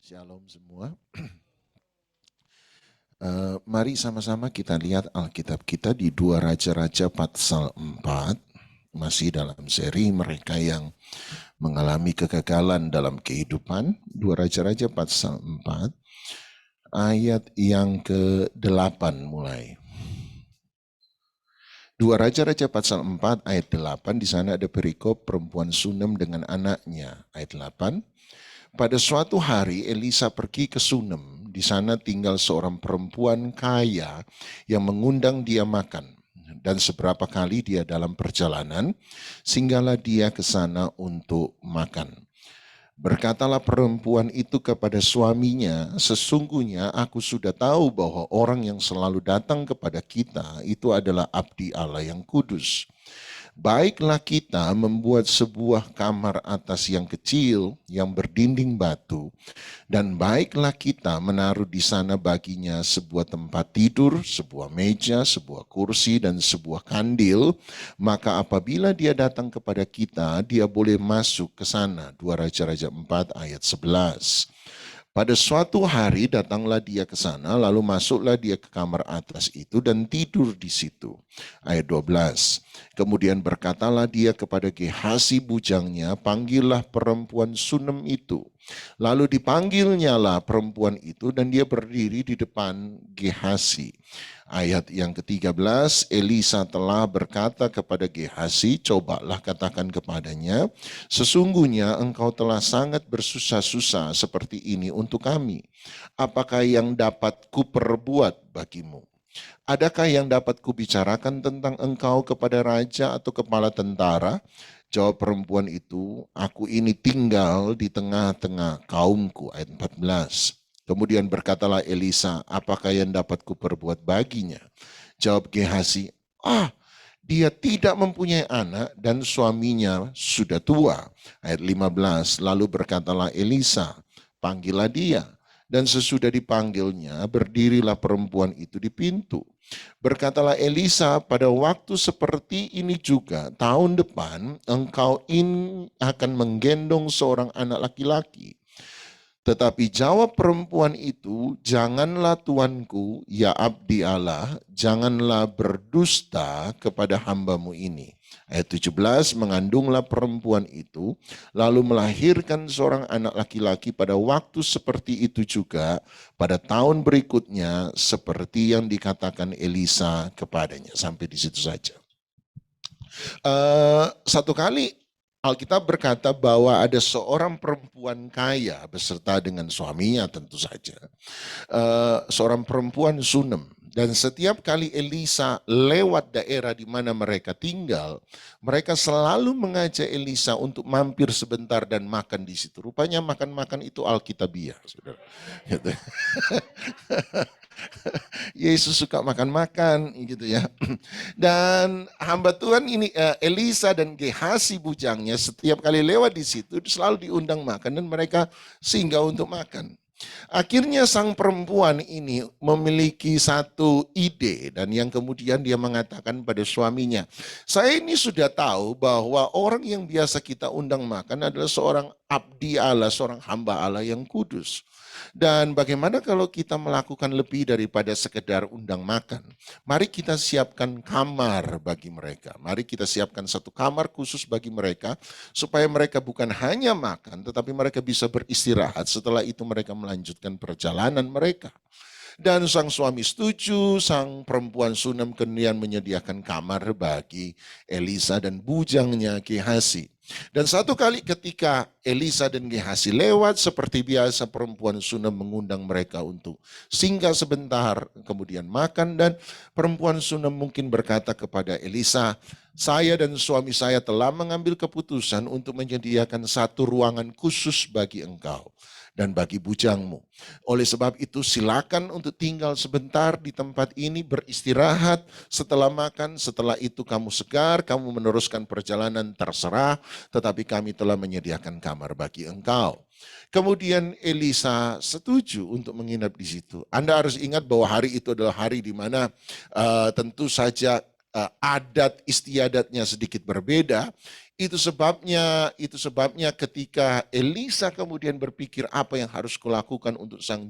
Shalom semua. Mari sama-sama kita lihat Alkitab kita di 2 Raja-Raja pasal 4. Masih dalam seri mereka yang mengalami kegagalan dalam kehidupan. 2 Raja-Raja pasal 4 ayat yang ke-8 mulai. 2 Raja-Raja pasal 4 ayat 8, di sana ada perikop perempuan Sunem dengan anaknya. Ayat 8. Pada suatu hari Elisa pergi ke Sunem. Di sana tinggal seorang perempuan kaya yang mengundang dia makan. Dan seberapa kali dia dalam perjalanan, singgahlah dia ke sana untuk makan. Berkatalah perempuan itu kepada suaminya, sesungguhnya aku sudah tahu bahwa orang yang selalu datang kepada kita itu adalah abdi Allah yang kudus. Baiklah kita membuat sebuah kamar atas yang kecil yang berdinding batu, dan baiklah kita menaruh di sana baginya sebuah tempat tidur, sebuah meja, sebuah kursi, dan sebuah kandil. Maka apabila dia datang kepada kita, dia boleh masuk ke sana. 2 Raja-Raja 4 ayat 11. Pada suatu hari datanglah dia ke sana, lalu masuklah dia ke kamar atas itu dan tidur di situ. Ayat 12. Kemudian berkatalah dia kepada Gehasi bujangnya, panggillah perempuan Sunem itu. Lalu dipanggilnyalah perempuan itu dan dia berdiri di depan Gehasi. Ayat yang ke-13, Elisa telah berkata kepada Gehasi, cobalah katakan kepadanya, sesungguhnya engkau telah sangat bersusah-susah seperti ini untuk kami. Apakah yang dapat kuperbuat bagimu? Adakah yang dapat kubicarakan tentang engkau kepada raja atau kepala tentara? Jawab perempuan itu, aku ini tinggal di tengah-tengah kaumku. Ayat 14. Kemudian berkatalah Elisa, apakah yang dapat kuperbuat baginya? Jawab Gehasi, dia tidak mempunyai anak dan suaminya sudah tua. Ayat 15, lalu berkatalah Elisa, panggillah dia. Dan sesudah dipanggilnya, berdirilah perempuan itu di pintu. Berkatalah Elisa, pada waktu seperti ini juga, tahun depan engkau akan menggendong seorang anak laki-laki. Tetapi jawab perempuan itu, janganlah tuanku, ya abdi Allah, janganlah berdusta kepada hambamu ini. Ayat 17, mengandunglah perempuan itu, lalu melahirkan seorang anak laki-laki pada waktu seperti itu juga, pada tahun berikutnya, seperti yang dikatakan Elisa kepadanya. Sampai di situ saja. Satu kali Alkitab berkata bahwa ada seorang perempuan kaya beserta dengan suaminya tentu saja. Seorang perempuan Sunem. Dan setiap kali Elisa lewat daerah di mana mereka tinggal, mereka selalu mengajak Elisa untuk mampir sebentar dan makan di situ. Rupanya makan-makan itu Alkitabiah, saudara. Yesus suka makan-makan gitu ya. Dan hamba Tuhan ini Elisa dan Gehasi bujangnya setiap kali lewat di situ selalu diundang makan dan mereka singgah untuk makan. Akhirnya sang perempuan ini memiliki satu ide dan yang kemudian dia mengatakan pada suaminya, saya ini sudah tahu bahwa orang yang biasa kita undang makan adalah seorang abdi Allah, seorang hamba Allah yang kudus. Dan bagaimana kalau kita melakukan lebih daripada sekedar undang makan? Mari kita siapkan kamar bagi mereka. Mari kita siapkan satu kamar khusus bagi mereka supaya mereka bukan hanya makan tetapi mereka bisa beristirahat. Setelah itu mereka melanjutkan perjalanan mereka. Dan sang suami setuju, sang perempuan Sunem kemudian menyediakan kamar bagi Elisa dan bujangnya Gehasi. Dan satu kali ketika Elisa dan Gehasi lewat, seperti biasa perempuan Sunem mengundang mereka untuk singgah sebentar, kemudian makan, dan perempuan Sunem mungkin berkata kepada Elisa, saya dan suami saya telah mengambil keputusan untuk menyediakan satu ruangan khusus bagi engkau dan bagi bujangmu. Oleh sebab itu silakan untuk tinggal sebentar di tempat ini, beristirahat setelah makan, setelah itu kamu segar, kamu meneruskan perjalanan terserah, tetapi kami telah menyediakan kamar bagi engkau. Kemudian Elisa setuju untuk menginap di situ. Anda harus ingat bahwa hari itu adalah hari di mana tentu saja adat istiadatnya sedikit berbeda. Itu sebabnya ketika Elisa kemudian berpikir apa yang harus kulakukan untuk sang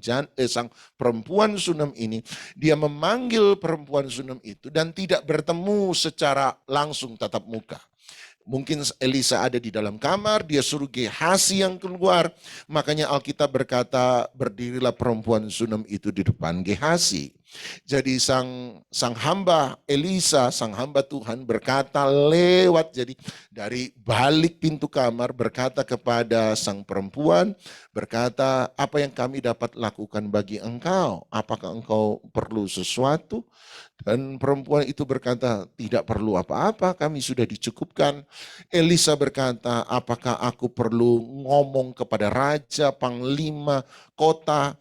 perempuan Sunem ini, dia memanggil perempuan Sunem itu dan tidak bertemu secara langsung tatap muka. Mungkin Elisa ada di dalam kamar, dia suruh Gehasi yang keluar. Makanya Alkitab berkata, berdirilah perempuan Sunem itu di depan Gehasi. Jadi sang hamba Elisa, sang hamba Tuhan berkata lewat, jadi dari balik pintu kamar berkata kepada sang perempuan, berkata, apa yang kami dapat lakukan bagi engkau? Apakah engkau perlu sesuatu? Dan perempuan itu berkata, tidak perlu apa-apa, kami sudah dicukupkan. Elisa berkata, apakah aku perlu ngomong kepada raja, panglima, kota?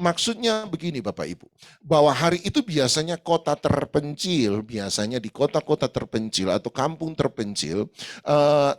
Maksudnya begini Bapak Ibu, bahwa hari itu biasanya kota terpencil, biasanya di kota-kota terpencil atau kampung terpencil,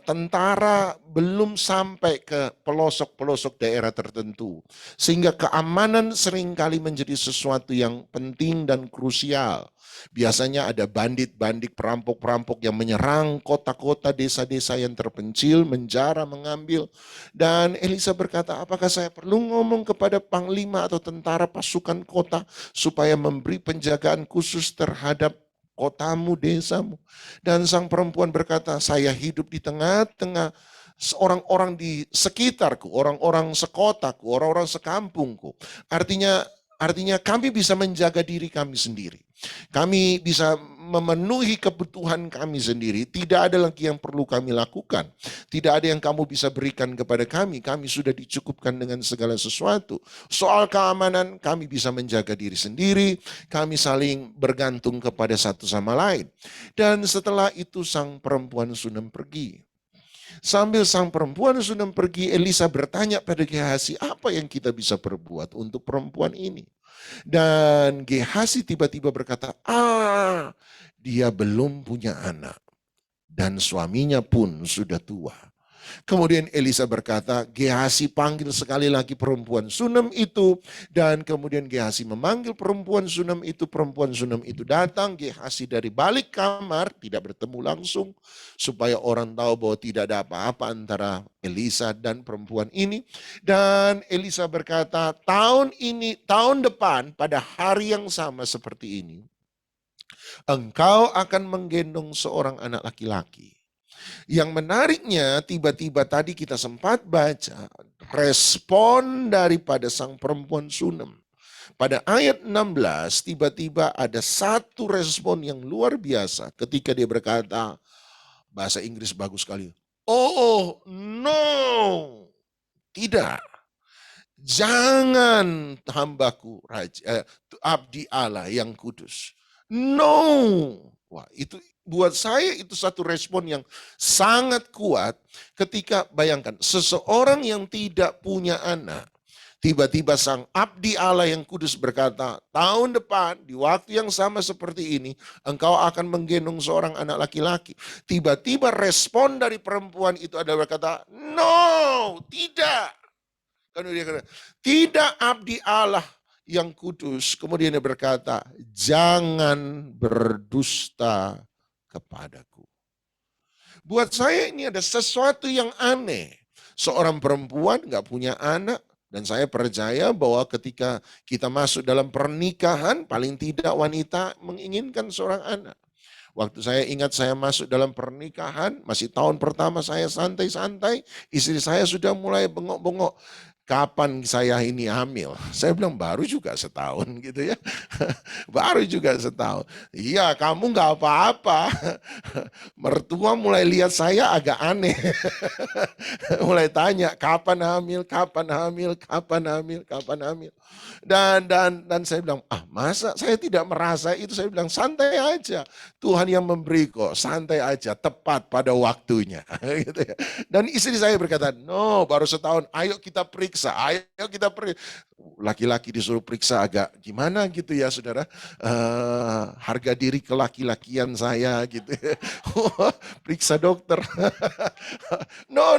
tentara belum sampai ke pelosok-pelosok daerah tertentu. Sehingga keamanan seringkali menjadi sesuatu yang penting dan krusial. Biasanya ada bandit-bandit, perampok-perampok yang menyerang kota-kota, desa-desa yang terpencil, menjara, mengambil. Dan Elisa berkata, apakah saya perlu ngomong kepada panglima atau tentara pasukan kota supaya memberi penjagaan khusus terhadap kotamu, desamu? Dan sang perempuan berkata, saya hidup di tengah-tengah orang-orang di sekitarku, orang-orang sekotaku, orang-orang sekampungku. Artinya kami bisa menjaga diri kami sendiri. Kami bisa memenuhi kebutuhan kami sendiri. Tidak ada lagi yang perlu kami lakukan. Tidak ada yang kamu bisa berikan kepada kami. Kami sudah dicukupkan dengan segala sesuatu. Soal keamanan, kami bisa menjaga diri sendiri. Kami saling bergantung kepada satu sama lain. Dan setelah itu sang perempuan Sunem pergi. Sambil sang perempuan Sunem pergi, Elisa bertanya pada Gehasi, apa yang kita bisa perbuat untuk perempuan ini? Dan Gehasi tiba-tiba berkata, dia belum punya anak. Dan suaminya pun sudah tua. Kemudian Elisa berkata, Gehasi panggil sekali lagi perempuan Sunem itu. Dan kemudian Gehasi memanggil perempuan Sunem itu datang. Gehasi dari balik kamar, tidak bertemu langsung. Supaya orang tahu bahwa tidak ada apa-apa antara Elisa dan perempuan ini. Dan Elisa berkata, tahun depan pada hari yang sama seperti ini, engkau akan menggendong seorang anak laki-laki. Yang menariknya, tiba-tiba tadi kita sempat baca respon daripada sang perempuan Sunem. Pada ayat 16, tiba-tiba ada satu respon yang luar biasa ketika dia berkata, bahasa Inggris bagus sekali, oh no, tidak. Jangan hambaku, abdi Allah yang kudus. No. Wah, itu buat saya itu satu respon yang sangat kuat ketika bayangkan seseorang yang tidak punya anak, tiba-tiba sang abdi Allah yang kudus berkata, tahun depan di waktu yang sama seperti ini, engkau akan menggendong seorang anak laki-laki. Tiba-tiba respon dari perempuan itu adalah berkata, no, tidak. Kemudian dia kata, tidak abdi Allah yang kudus. Kemudian dia berkata, jangan berdusta kepadaku. Buat saya ini ada sesuatu yang aneh. Seorang perempuan gak punya anak, dan saya percaya bahwa ketika kita masuk dalam pernikahan, paling tidak wanita menginginkan seorang anak. Waktu saya ingat saya masuk dalam pernikahan, masih tahun pertama saya santai-santai, istri saya sudah mulai bengok-bengok. Kapan saya ini hamil? Saya bilang baru juga setahun gitu ya. Baru juga setahun. Iya, kamu nggak apa-apa. Mertua mulai lihat saya agak aneh. Mulai tanya kapan hamil, kapan hamil, kapan hamil, kapan hamil. Dan saya bilang, masa saya tidak merasa itu? Saya bilang santai aja. Tuhan yang memberi kok, santai aja, tepat pada waktunya. Gitu ya. Dan istri saya berkata, no, baru setahun, ayo kita periksa periksa. Ayo kita pergi. Laki-laki disuruh periksa agak gimana gitu ya saudara. Harga diri kelaki-lakian saya gitu. Periksa dokter. No.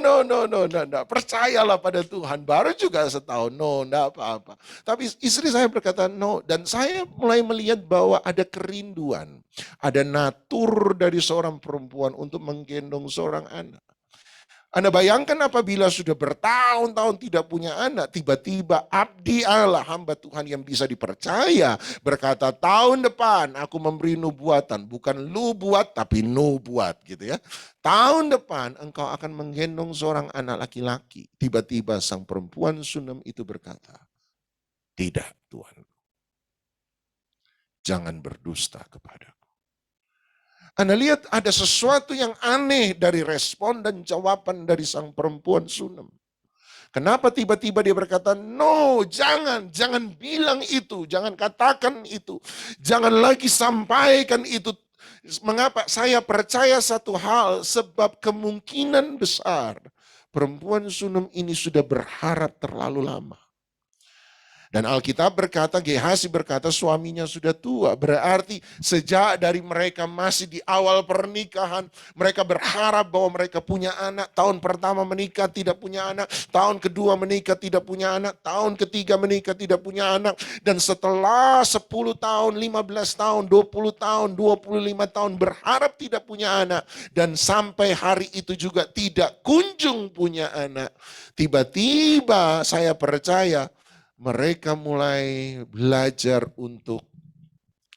Percayalah pada Tuhan. Baru juga setahun. No, enggak apa-apa. Tapi istri saya berkata no. Dan saya mulai melihat bahwa ada kerinduan. Ada natur dari seorang perempuan untuk menggendong seorang anak. Anda bayangkan apabila sudah bertahun-tahun tidak punya anak, tiba-tiba abdi Allah, hamba Tuhan yang bisa dipercaya, berkata tahun depan aku memberi nubuatan, bukan lu buat tapi nubuat gitu ya. Tahun depan engkau akan menggendong seorang anak laki-laki. Tiba-tiba sang perempuan Sunem itu berkata, tidak Tuhan, jangan berdusta kepadaku. Anda lihat ada sesuatu yang aneh dari respon dan jawaban dari sang perempuan Sunem. Kenapa tiba-tiba dia berkata, no, jangan bilang itu, jangan katakan itu, jangan lagi sampaikan itu. Mengapa? Saya percaya satu hal, sebab kemungkinan besar perempuan Sunem ini sudah berharap terlalu lama. Dan Alkitab berkata, Gehazi berkata suaminya sudah tua. Berarti sejak dari mereka masih di awal pernikahan, mereka berharap bahwa mereka punya anak. Tahun pertama menikah tidak punya anak. Tahun kedua menikah tidak punya anak. Tahun ketiga menikah tidak punya anak. Dan setelah 10 tahun, 15 tahun, 20 tahun, 25 tahun berharap tidak punya anak. Dan sampai hari itu juga tidak kunjung punya anak. Tiba-tiba saya percaya, mereka mulai belajar untuk,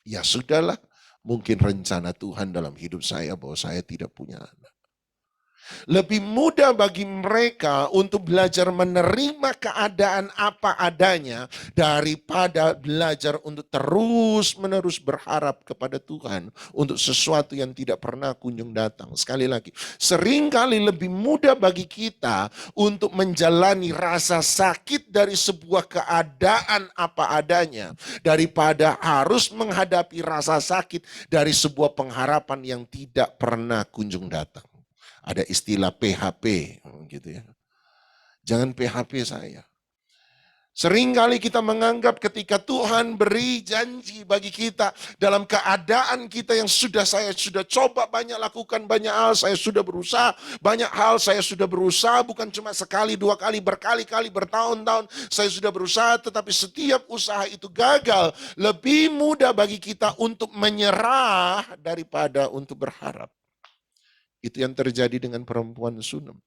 ya sudahlah, mungkin rencana Tuhan dalam hidup saya bahwa saya tidak punya anak. Lebih mudah bagi mereka untuk belajar menerima keadaan apa adanya daripada belajar untuk terus-menerus berharap kepada Tuhan untuk sesuatu yang tidak pernah kunjung datang. Sekali lagi, seringkali lebih mudah bagi kita untuk menjalani rasa sakit dari sebuah keadaan apa adanya daripada harus menghadapi rasa sakit dari sebuah pengharapan yang tidak pernah kunjung datang. Ada istilah PHP gitu ya. Jangan PHP saya. Seringkali kita menganggap ketika Tuhan beri janji bagi kita dalam keadaan kita yang saya sudah coba banyak lakukan banyak hal, saya sudah berusaha banyak hal, saya sudah berusaha bukan cuma sekali, dua kali, berkali-kali, bertahun-tahun saya sudah berusaha, tetapi setiap usaha itu gagal. Lebih mudah bagi kita untuk menyerah daripada untuk berharap. Itu yang terjadi dengan perempuan Sunem.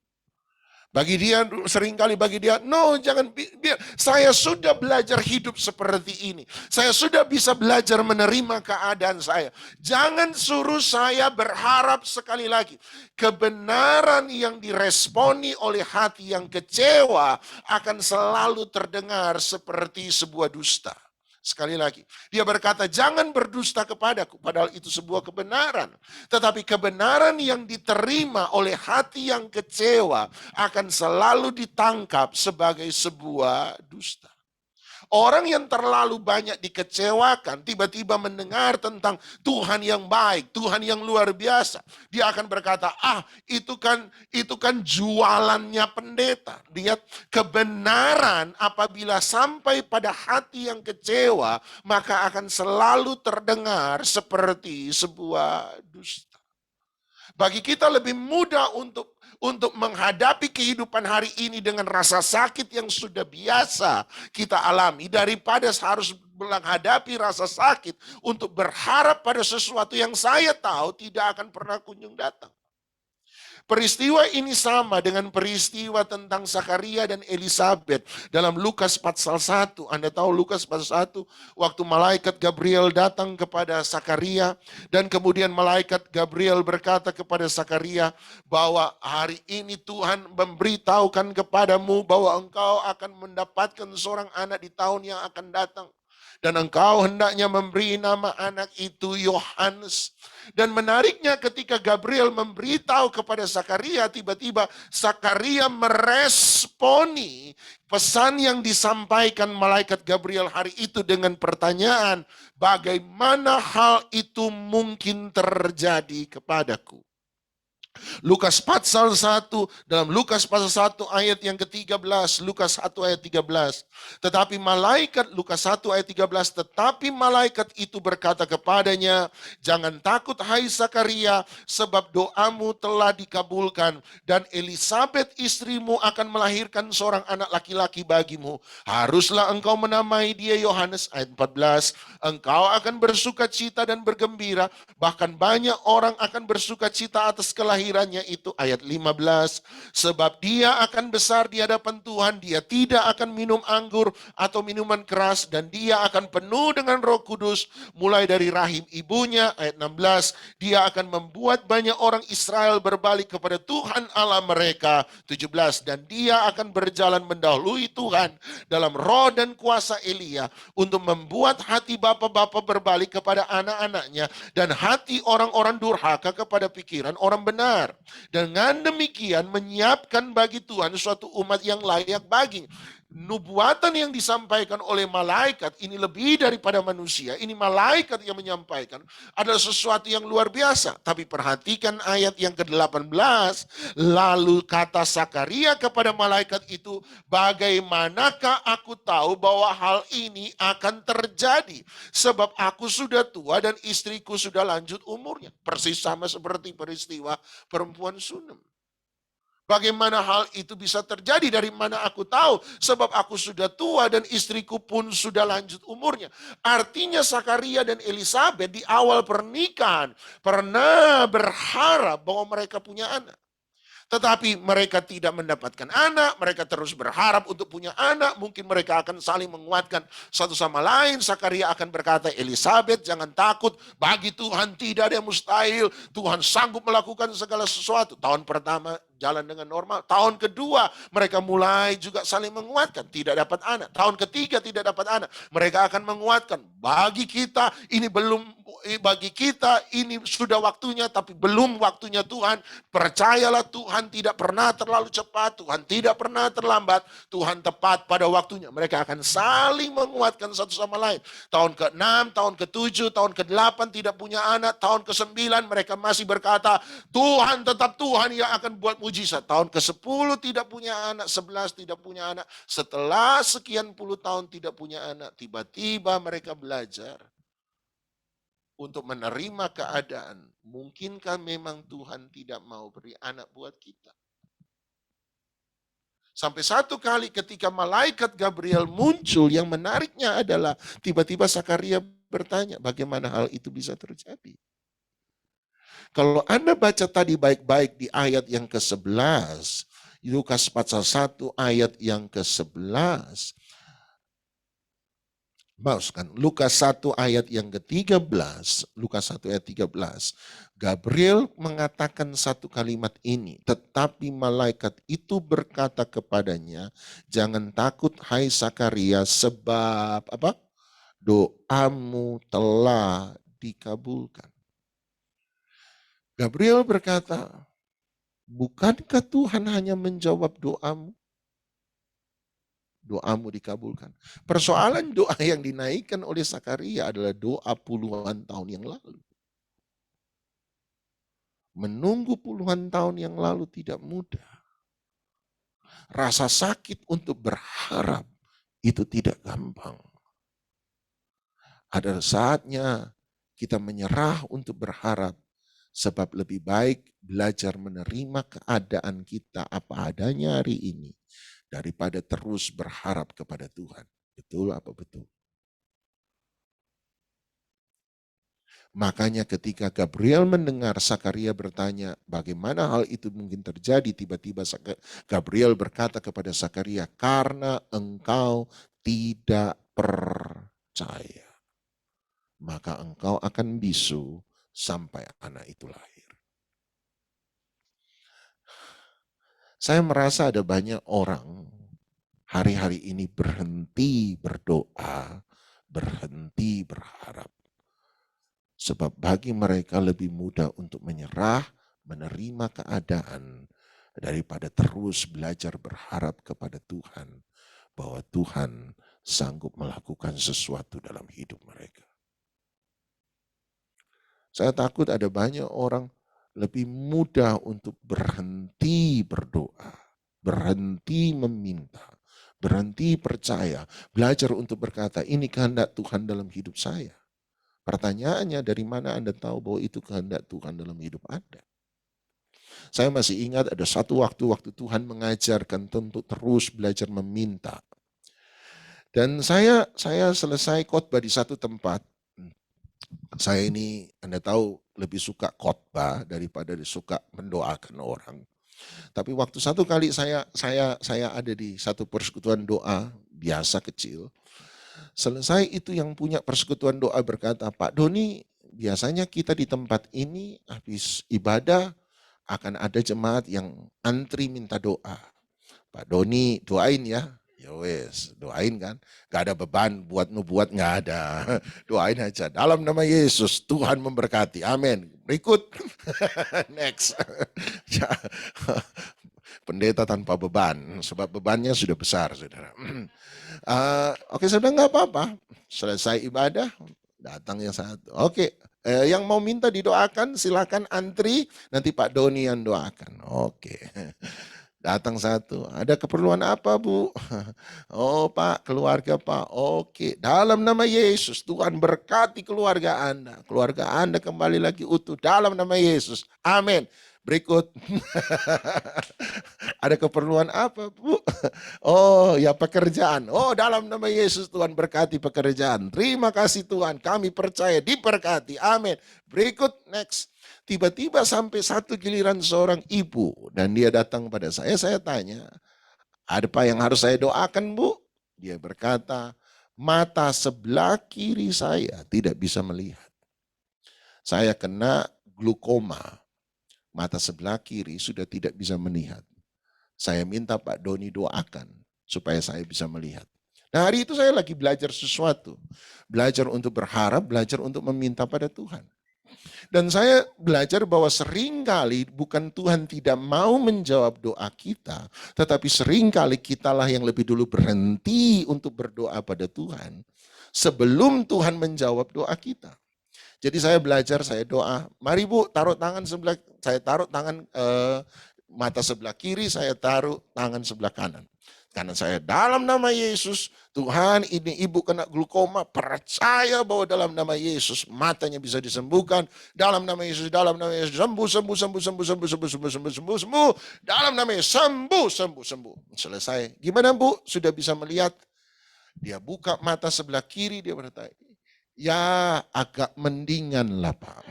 Seringkali bagi dia, no, jangan biar. Saya sudah belajar hidup seperti ini. Saya sudah bisa belajar menerima keadaan saya. Jangan suruh saya berharap sekali lagi. Kebenaran yang diresponi oleh hati yang kecewa akan selalu terdengar seperti sebuah dusta. Sekali lagi, dia berkata jangan berdusta kepadaku, padahal itu sebuah kebenaran. Tetapi kebenaran yang diterima oleh hati yang kecewa akan selalu ditangkap sebagai sebuah dusta. Orang yang terlalu banyak dikecewakan, tiba-tiba mendengar tentang Tuhan yang baik, Tuhan yang luar biasa. Dia akan berkata, itu kan jualannya pendeta. Lihat, kebenaran apabila sampai pada hati yang kecewa, maka akan selalu terdengar seperti sebuah dusta. Bagi kita lebih mudah untuk menghadapi kehidupan hari ini dengan rasa sakit yang sudah biasa kita alami daripada harus menghadapi rasa sakit untuk berharap pada sesuatu yang saya tahu tidak akan pernah kunjung datang. Peristiwa ini sama dengan peristiwa tentang Zakaria dan Elisabet dalam Lukas pasal 1. Anda tahu Lukas pasal 1 waktu malaikat Gabriel datang kepada Zakaria dan kemudian malaikat Gabriel berkata kepada Zakaria bahwa hari ini Tuhan memberitahukan kepadamu bahwa engkau akan mendapatkan seorang anak di tahun yang akan datang. Dan engkau hendaknya memberi nama anak itu Yohanes. Dan menariknya ketika Gabriel memberitahu kepada Zakaria, tiba-tiba Zakaria meresponi pesan yang disampaikan malaikat Gabriel hari itu dengan pertanyaan, bagaimana hal itu mungkin terjadi kepadaku? Lukas pasal 1, dalam Lukas pasal 1 ayat yang ke-13, Lukas 1 ayat 13. Tetapi malaikat, Lukas 1 ayat 13, tetapi malaikat itu berkata kepadanya, jangan takut hai Zakaria, sebab doamu telah dikabulkan, dan Elisabet istrimu akan melahirkan seorang anak laki-laki bagimu. Haruslah engkau menamai dia Yohanes, ayat 14. Engkau akan bersuka cita dan bergembira, bahkan banyak orang akan bersuka cita atas kelahirannya itu, ayat 15. Sebab dia akan besar di hadapan Tuhan, dia tidak akan minum anggur atau minuman keras, dan dia akan penuh dengan Roh Kudus mulai dari rahim ibunya, ayat 16. Dia akan membuat banyak orang Israel berbalik kepada Tuhan Allah mereka, 17. Dan dia akan berjalan mendahului Tuhan dalam roh dan kuasa Elia, untuk membuat hati bapa-bapa berbalik kepada anak-anaknya, dan hati orang-orang durhaka kepada pikiran orang benar. Dengan demikian menyiapkan bagi Tuhan suatu umat yang layak bagi. Nubuatan yang disampaikan oleh malaikat ini lebih daripada manusia. Ini malaikat yang menyampaikan, adalah sesuatu yang luar biasa. Tapi perhatikan ayat yang ke-18. Lalu kata Zakaria kepada malaikat itu, bagaimanakah aku tahu bahwa hal ini akan terjadi? Sebab aku sudah tua dan istriku sudah lanjut umurnya. Persis sama seperti peristiwa perempuan Sunem. Bagaimana hal itu bisa terjadi? Dari mana aku tahu? Sebab aku sudah tua dan istriku pun sudah lanjut umurnya. Artinya Zakaria dan Elisabet di awal pernikahan pernah berharap bahwa mereka punya anak. Tetapi mereka tidak mendapatkan anak, mereka terus berharap untuk punya anak, mungkin mereka akan saling menguatkan satu sama lain. Zakaria akan berkata, Elisabet jangan takut, bagi Tuhan tidak ada yang mustahil, Tuhan sanggup melakukan segala sesuatu. Tahun pertama jalan dengan normal, tahun kedua mereka mulai juga saling menguatkan, tidak dapat anak. Tahun ketiga tidak dapat anak, mereka akan menguatkan, bagi kita ini belum, bagi kita ini sudah waktunya, tapi belum waktunya Tuhan. Percayalah Tuhan tidak pernah terlalu cepat, Tuhan tidak pernah terlambat, Tuhan tepat pada waktunya. Mereka akan saling menguatkan satu sama lain. Tahun ke-6, tahun ke-7, tahun ke-8 tidak punya anak, tahun ke-9 mereka masih berkata, Tuhan tetap Tuhan yang akan buat mujizat. Tahun ke-10 tidak punya anak, 11 tidak punya anak. Setelah sekian puluh tahun tidak punya anak, tiba-tiba mereka belajar untuk menerima keadaan. Mungkinkah memang Tuhan tidak mau beri anak buat kita? Sampai satu kali ketika malaikat Gabriel muncul, yang menariknya adalah tiba-tiba Zakaria bertanya, bagaimana hal itu bisa terjadi? Kalau Anda baca tadi baik-baik di ayat yang ke-11, Lukas pasal 1 ayat yang ke-11, maksudkan Lukas 1 ayat yang ke-13, Lukas 1 ayat 13, Gabriel mengatakan satu kalimat ini, tetapi malaikat itu berkata kepadanya, jangan takut hai Zakaria, sebab apa? Doamu telah dikabulkan. Gabriel berkata, bukankah Tuhan hanya menjawab doamu? Doamu dikabulkan. Persoalan doa yang dinaikkan oleh Zakaria adalah doa puluhan tahun yang lalu. Menunggu puluhan tahun yang lalu tidak mudah. Rasa sakit untuk berharap itu tidak gampang. Ada saatnya kita menyerah untuk berharap, sebab lebih baik belajar menerima keadaan kita apa adanya hari ini daripada terus berharap kepada Tuhan. Betul apa betul? Makanya ketika Gabriel mendengar Zakaria bertanya, bagaimana hal itu mungkin terjadi? Tiba-tiba Gabriel berkata kepada Zakaria, karena engkau tidak percaya, maka engkau akan bisu sampai anak itu lahir. Saya merasa ada banyak orang hari-hari ini berhenti berdoa, berhenti berharap. Sebab bagi mereka lebih mudah untuk menyerah, menerima keadaan, daripada terus belajar berharap kepada Tuhan, bahwa Tuhan sanggup melakukan sesuatu dalam hidup mereka. Saya takut ada banyak orang lebih mudah untuk berhenti berdoa, berhenti meminta, berhenti percaya, belajar untuk berkata, ini kehendak Tuhan dalam hidup saya. Pertanyaannya, dari mana Anda tahu bahwa itu kehendak Tuhan dalam hidup Anda? Saya masih ingat ada satu waktu Tuhan mengajarkan untuk terus belajar meminta. Dan saya selesai khotbah di satu tempat. Saya ini, Anda tahu, lebih suka khotbah daripada suka mendoakan orang. Tapi waktu satu kali saya ada di satu persekutuan doa biasa kecil. Selesai itu yang punya persekutuan doa berkata, Pak Doni, biasanya kita di tempat ini habis ibadah akan ada jemaat yang antri minta doa. Pak Doni doain ya. Ya wes, doain kan. Gak ada beban buat nubuat, gak ada. Doain aja. Dalam nama Yesus, Tuhan memberkati. Amin. Berikut. Next. Pendeta tanpa beban. Sebab bebannya sudah besar, saudara. Oke, saya bilang gak apa-apa. Selesai ibadah, datang yang satu. Oke, yang mau minta didoakan silakan antri. Nanti Pak Doni yang doakan. Oke. Datang satu, ada keperluan apa Bu? Oh Pak, keluarga Pak. Oke, dalam nama Yesus Tuhan berkati keluarga Anda kembali lagi utuh dalam nama Yesus. Amin. Berikut. Ada keperluan apa Bu? Oh ya pekerjaan. Oh dalam nama Yesus Tuhan berkati pekerjaan. Terima kasih Tuhan, kami percaya diberkati. Amin. Berikut, next. Tiba-tiba sampai satu giliran seorang ibu dan dia datang pada saya tanya, ada apa yang harus saya doakan Bu? Dia berkata, mata sebelah kiri saya tidak bisa melihat. Saya kena glukoma, mata sebelah kiri sudah tidak bisa melihat. Saya minta Pak Doni doakan supaya saya bisa melihat. Nah hari itu saya lagi belajar sesuatu. Belajar untuk berharap, belajar untuk meminta pada Tuhan. Dan saya belajar bahwa seringkali bukan Tuhan tidak mau menjawab doa kita, tetapi seringkali kitalah yang lebih dulu berhenti untuk berdoa pada Tuhan sebelum Tuhan menjawab doa kita. Jadi saya belajar, saya doa, mari Bu taruh tangan sebelah, saya taruh tangan mata sebelah kiri, saya taruh tangan sebelah kanan. Karena saya dalam nama Yesus, Tuhan ini ibu kena glukoma, percaya bahwa dalam nama Yesus matanya bisa disembuhkan. Dalam nama Yesus, sembuh, sembuh, sembuh, sembuh, sembuh, sembuh, sembuh, sembuh, sembuh, sembuh. Dalam nama Yesus, sembuh, sembuh, sembuh. Selesai. Gimana Bu? Sudah bisa melihat? Dia buka mata sebelah kiri, dia bertanya, ya agak mendingan lah Pak.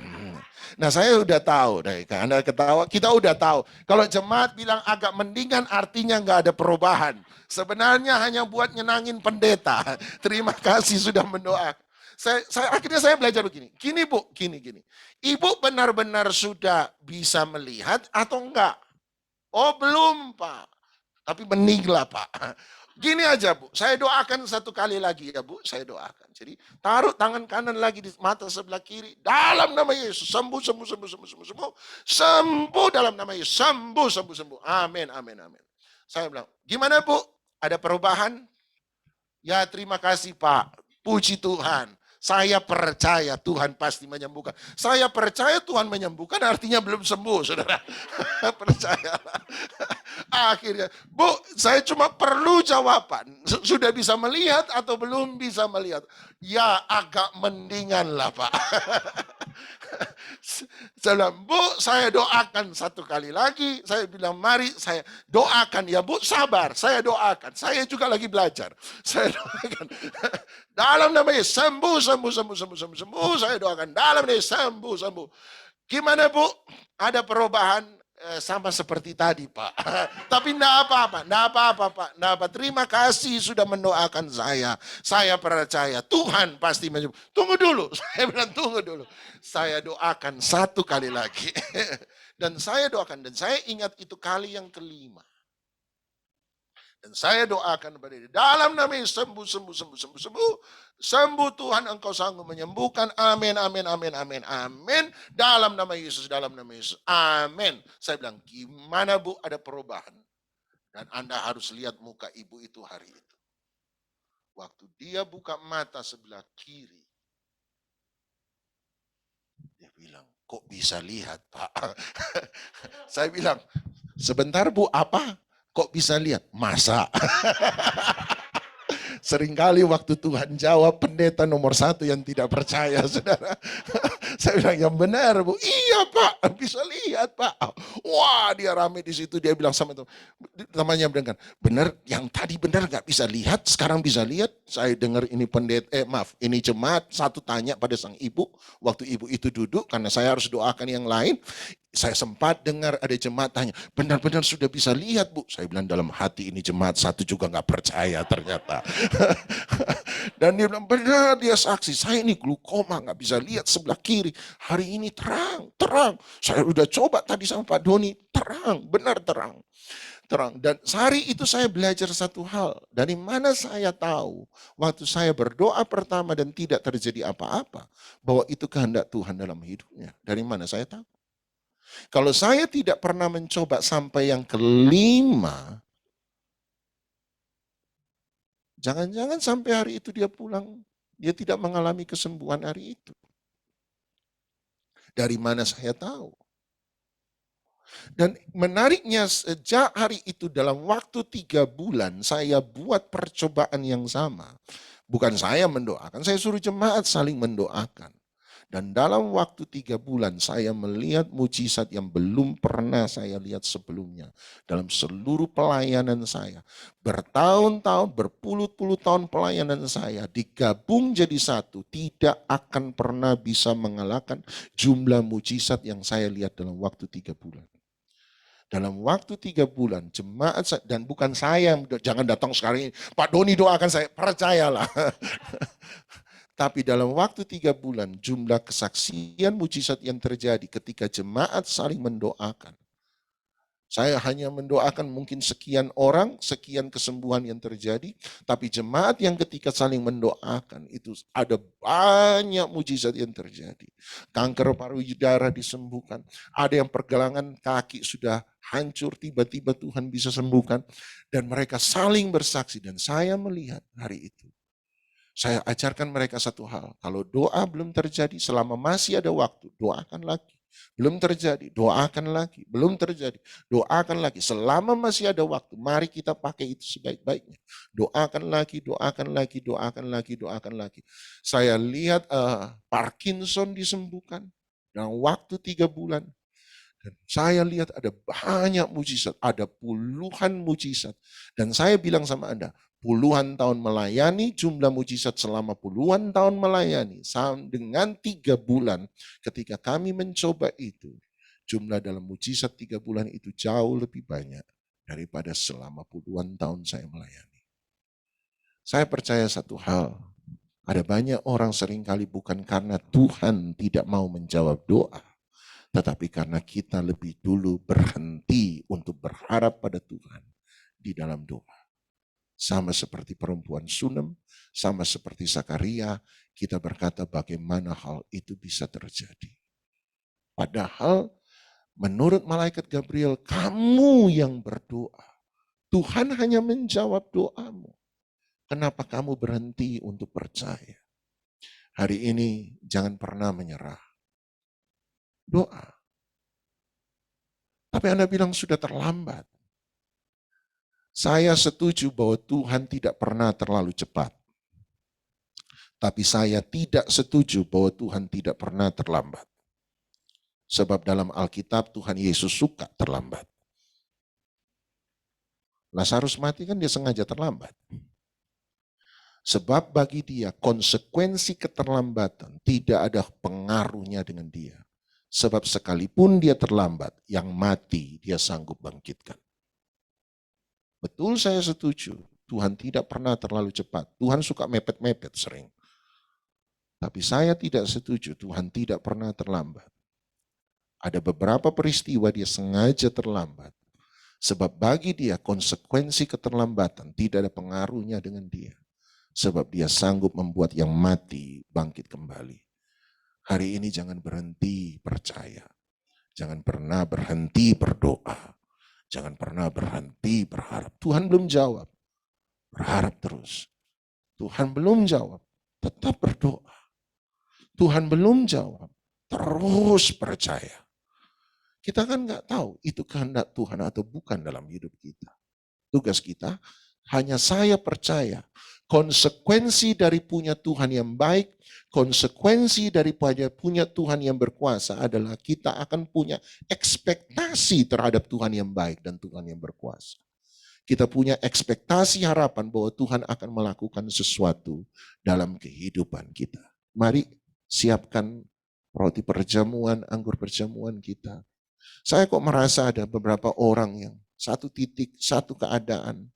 Nah saya udah tahu, Anda ketawa, kita udah tahu. Kalau jemaat bilang agak mendingan artinya nggak ada perubahan. Sebenarnya hanya buat nyenangin pendeta. Terima kasih sudah mendoakan. Akhirnya saya belajar begini. Gini Bu, gini. Ibu benar-benar sudah bisa melihat atau enggak? Oh belum Pak. Tapi meninglah Pak. Gini aja Bu, saya doakan satu kali lagi ya Bu, saya doakan. Jadi taruh tangan kanan lagi di mata sebelah kiri. Dalam nama Yesus, sembuh, sembuh, sembuh, sembuh, sembuh, sembuh. Sembuh dalam nama Yesus, sembuh, sembuh, sembuh. Amin, amin, amin. Saya bilang, gimana Bu? Ada perubahan? Ya terima kasih Pak, puji Tuhan. Saya percaya Tuhan pasti menyembuhkan. Saya percaya Tuhan menyembuhkan artinya belum sembuh, saudara. Percayalah. Akhirnya, Bu, saya cuma perlu jawaban. Sudah bisa melihat atau belum bisa melihat? Ya, agak mendingan lah, Pak. Saya bilang, Bu, saya doakan satu kali lagi. Saya bilang, mari saya doakan ya Bu, sabar. Saya doakan. Saya juga lagi belajar. Saya doakan. Dalam nama Yesus, sembuh, sembuh, sembuh, sembuh, sembuh, sembuh. Saya doakan. Dalam nama Yesus, sembuh, sembuh. Gimana Bu? Ada perubahan? Sama seperti tadi Pak. Tapi enggak apa-apa, enggak apa-apa Pak. Enggak apa. Terima kasih sudah mendoakan saya. Saya percaya Tuhan pasti menyembuhkan. Tunggu dulu, saya bilang tunggu dulu. Saya doakan satu kali lagi. Dan saya doakan, dan saya ingat itu kali yang kelima. Dan saya doakan kepada dia, dalam nama Yesus sembuh, sembuh, sembuh, sembuh, sembuh. Sembuh Tuhan engkau sanggup menyembuhkan. Amin, amin, amin, amin, amin. Dalam nama Yesus, dalam nama Yesus. Amin. Saya bilang, gimana Bu ada perubahan? Dan Anda harus lihat muka ibu itu hari itu. Waktu dia buka mata sebelah kiri, dia bilang, Kok bisa lihat, Pak? Saya bilang, sebentar Bu, apa? Kok bisa lihat? Masa? Seringkali waktu Tuhan jawab, pendeta nomor satu yang tidak percaya, saudara. Saya bilang, yang benar Bu. Iya Pak, bisa lihat Pak. Wah, dia rame di situ. Dia bilang sama temannya, benar, yang tadi benar nggak bisa lihat, sekarang bisa lihat. Saya dengar ini ini jemaat satu tanya pada sang ibu, waktu ibu itu duduk, karena saya harus doakan yang lain. Saya sempat dengar ada jemaat tanya, benar-benar sudah bisa lihat Bu. Saya bilang dalam hati, ini jemaat satu juga nggak percaya ternyata. Dan dia bilang, benar, dia saksi. Saya ini glukoma, nggak bisa lihat sebelah kiri. Hari ini terang, terang. Saya udah coba tadi sama Pak Doni, terang, benar terang. Terang. Dan sehari itu saya belajar satu hal. Dari mana saya tahu waktu saya berdoa pertama dan tidak terjadi apa-apa, bahwa itu kehendak Tuhan dalam hidupnya. Dari mana saya tahu? Kalau saya tidak pernah mencoba sampai yang kelima, jangan-jangan sampai hari itu dia pulang, dia tidak mengalami kesembuhan hari itu. Dari mana saya tahu? Dan menariknya, sejak hari itu dalam waktu 3 bulan saya buat percobaan yang sama. Bukan saya mendoakan, saya suruh jemaat saling mendoakan. Dan dalam waktu 3 bulan saya melihat mujizat yang belum pernah saya lihat sebelumnya. Dalam seluruh pelayanan saya. Bertahun-tahun, berpuluh-puluh tahun pelayanan saya digabung jadi satu. Tidak akan pernah bisa mengalahkan jumlah mujizat yang saya lihat dalam waktu 3 bulan. Dalam waktu 3 bulan, jemaat, dan bukan saya, jangan datang sekarang ini, Pak Doni doakan saya, percayalah. Tapi dalam waktu 3 bulan, jumlah kesaksian mujizat yang terjadi ketika jemaat saling mendoakan. Saya hanya mendoakan mungkin sekian orang, sekian kesembuhan yang terjadi, tapi jemaat yang ketika saling mendoakan itu ada banyak mujizat yang terjadi. Kanker payudara disembuhkan, ada yang pergelangan kaki sudah hancur, tiba-tiba Tuhan bisa sembuhkan, dan mereka saling bersaksi, dan saya melihat hari itu. Saya ajarkan mereka satu hal, kalau doa belum terjadi, selama masih ada waktu, doakan lagi. Belum terjadi, doakan lagi. Belum terjadi, doakan lagi. Selama masih ada waktu, mari kita pakai itu sebaik-baiknya. Doakan lagi, doakan lagi, doakan lagi, doakan lagi. Saya lihat Parkinson disembuhkan dalam waktu 3 bulan. Dan saya lihat ada banyak mujizat, ada puluhan mujizat. Dan saya bilang sama Anda, puluhan tahun melayani, jumlah mujizat selama puluhan tahun melayani, dengan 3 bulan ketika kami mencoba itu, jumlah dalam mujizat 3 bulan itu jauh lebih banyak daripada selama puluhan tahun saya melayani. Saya percaya satu hal, ada banyak orang seringkali bukan karena Tuhan tidak mau menjawab doa, tetapi karena kita lebih dulu berhenti untuk berharap pada Tuhan di dalam doa. Sama seperti perempuan Sunem, sama seperti Zakaria, kita berkata bagaimana hal itu bisa terjadi. Padahal menurut malaikat Gabriel, kamu yang berdoa. Tuhan hanya menjawab doamu. Kenapa kamu berhenti untuk percaya? Hari ini jangan pernah menyerah. Doa. Tapi Anda bilang sudah terlambat. Saya setuju bahwa Tuhan tidak pernah terlalu cepat. Tapi saya tidak setuju bahwa Tuhan tidak pernah terlambat. Sebab dalam Alkitab Tuhan Yesus suka terlambat. Lazarus mati kan dia sengaja terlambat. Sebab bagi dia konsekuensi keterlambatan tidak ada pengaruhnya dengan dia. Sebab sekalipun dia terlambat, yang mati dia sanggup bangkitkan. Betul, saya setuju. Tuhan tidak pernah terlalu cepat. Tuhan suka mepet-mepet sering. Tapi saya tidak setuju Tuhan tidak pernah terlambat. Ada beberapa peristiwa dia sengaja terlambat. Sebab bagi dia konsekuensi keterlambatan tidak ada pengaruhnya dengan dia. Sebab dia sanggup membuat yang mati bangkit kembali. Hari ini jangan berhenti percaya. Jangan pernah berhenti berdoa. Jangan pernah berhenti berharap. Tuhan belum jawab. Berharap terus. Tuhan belum jawab. Tetap berdoa. Tuhan belum jawab. Terus percaya. Kita kan nggak tahu itu kehendak Tuhan atau bukan dalam hidup kita. Tugas kita hanya saya percaya. Konsekuensi dari punya Tuhan yang baik, konsekuensi daripada punya Tuhan yang berkuasa adalah kita akan punya ekspektasi terhadap Tuhan yang baik dan Tuhan yang berkuasa. Kita punya ekspektasi harapan bahwa Tuhan akan melakukan sesuatu dalam kehidupan kita. Mari siapkan roti perjamuan, anggur perjamuan kita. Saya kok merasa ada beberapa orang yang satu titik, satu keadaan.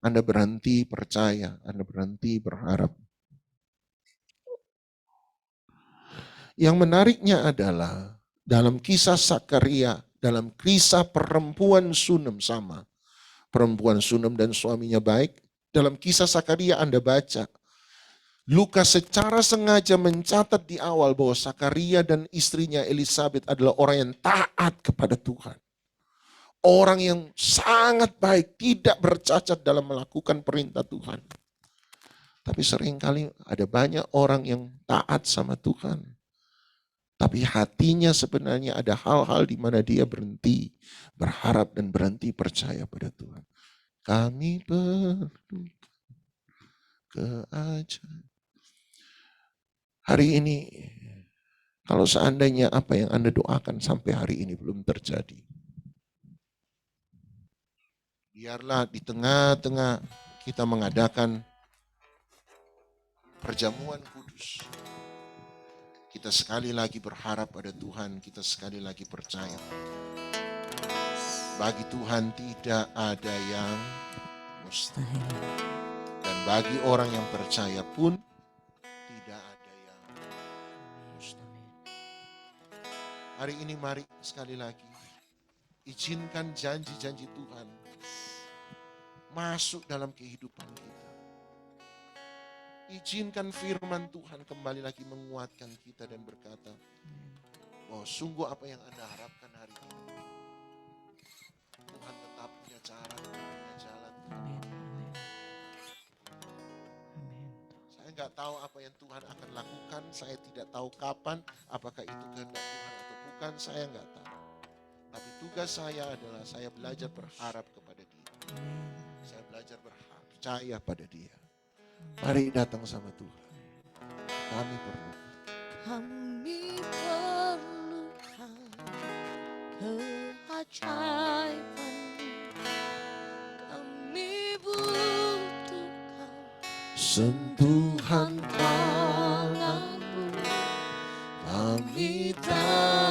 Anda berhenti percaya, Anda berhenti berharap. Yang menariknya adalah dalam kisah Sakaria, dalam kisah perempuan Sunem sama. Perempuan Sunem dan suaminya baik. Dalam kisah Sakaria Anda baca. Lukas secara sengaja mencatat di awal bahwa Sakaria dan istrinya Elisabet adalah orang yang taat kepada Tuhan. Orang yang sangat baik, tidak bercacat dalam melakukan perintah Tuhan. Tapi seringkali ada banyak orang yang taat sama Tuhan. Tapi hatinya sebenarnya ada hal-hal di mana dia berhenti berharap dan berhenti percaya pada Tuhan. Kami perlu keajaiban. Hari ini, kalau seandainya apa yang Anda doakan sampai hari ini belum terjadi, biarlah di tengah-tengah kita mengadakan perjamuan kudus. Kita sekali lagi berharap pada Tuhan, kita sekali lagi percaya. Bagi Tuhan tidak ada yang mustahil. Dan bagi orang yang percaya pun tidak ada yang mustahil. Hari ini mari sekali lagi izinkan janji-janji Tuhan masuk dalam kehidupan kita. Izinkan firman Tuhan kembali lagi menguatkan kita dan berkata, oh sungguh apa yang Anda harapkan hari ini. Tuhan tetap punya cara, punya jalan. Saya nggak tahu apa yang Tuhan akan lakukan, saya tidak tahu kapan, apakah itu kehendak Tuhan atau bukan, saya nggak tahu. Tapi tugas saya adalah saya belajar berharap kepada Dia. Saya belajar percaya pada Dia. Mari datang sama Tuhan. Kami perlu. Kami perlukan keajaiban. Kami butuhkan sentuhan tangan-Mu. Kami tak